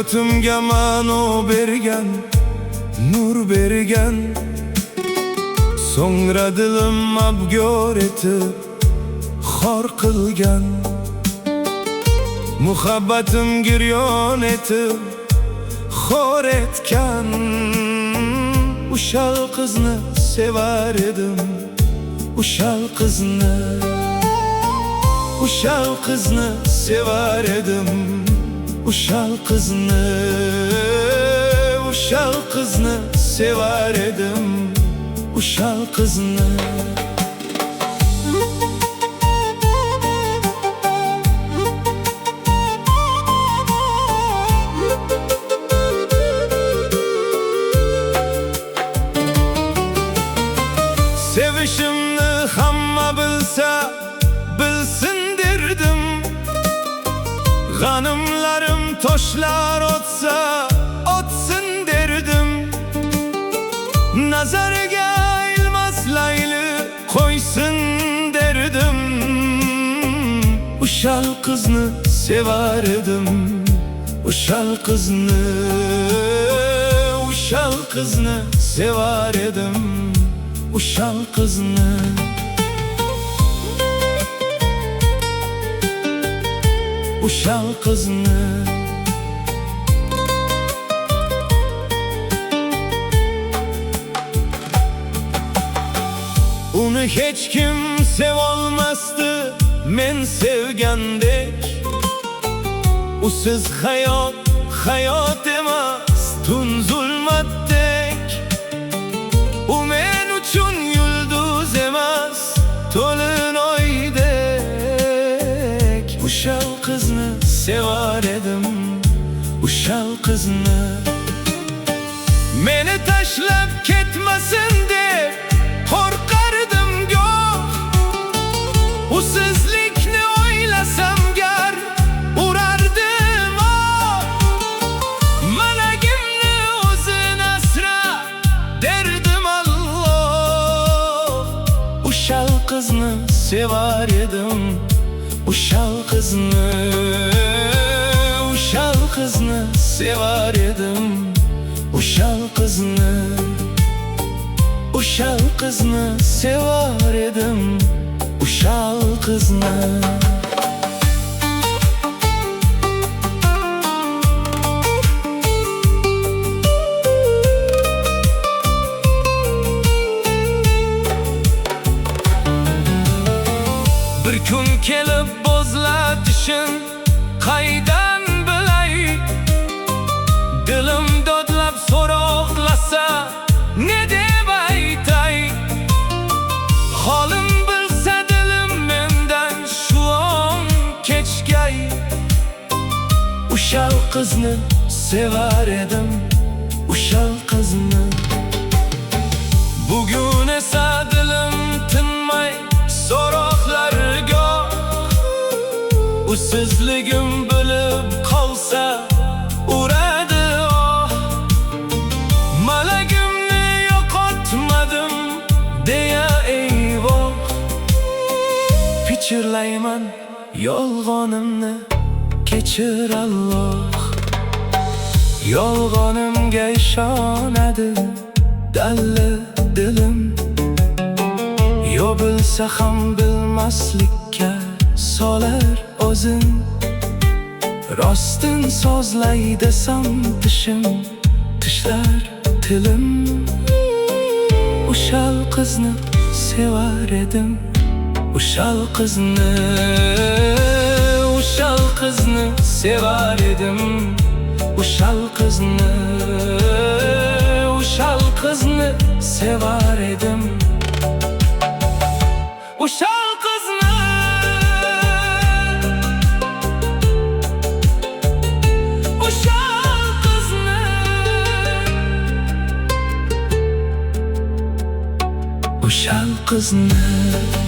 hayotimga ma'no bergan, nur bergan. So'ngra dilim abgor etib xor qilgan. Muhabbatim giryon etib xor etgan. O'shal qizni sevar edim, o'shal qizni, o'shal qizni sevar edim, o'shal qizni, o'shal qizni sevar edim, o'shal qizni. Sevishimni hamma bilsa, bilsin derdim. G'animlarim toshlar otsa, otsin derdim. Nazariga ilmas layli qo'ysin derdim. O'shal qizni sevar edim, o'shal qizni, o'shal qizni sevar edim, o'shal qizni. O'shal qizni. Uni hech kim sevolmasdi men sevgandek. Usiz hayot, hayot emas, tun zulmatdek. U men uchun yulduz emas, to'lin oydek. O'shal qizni sevar edim, o'shal qizni. Meni tashlab ketmasin deb qo'rqardim goh. Usizlikni o'ylasam gar urardim oh. Malagimni o'zin asra derdim Alloh. O'shal qizni sevar edim, o'shal qizni, o'shal qizni sevar edim, o'shal qizni, o'shal qizni sevar edim, o'shal qizni. Bir kun kelib bo'zlatishim qaydan bilay. Dilim dodlab so'roqlasa ne deb aytay. Holim bilsa dilim mendan shu on kechgay. O'shal qizni sevar edim, o'shal qizni. Bugun esa dilim tinmay so'roqlarga. Usizligim bilib qolsa uradi oh. Malagimni yo'qotmadim deya eyvoh. Pichirlayman yolg'onimni, kechir Alloh. Yolg'onimga ishonadi dalli dilim. Yo bilsa ham bilmaslikka solar o'zin. Rostin so'zlay desam tishim tishlar tilim. O'shal qizni sevar edim, o'shal qizni, o'shal qizni sevar edim, o'shal qizni, o'shal qizni sevar edim, o'shal qizni. O'shal qizni, o'shal qizni.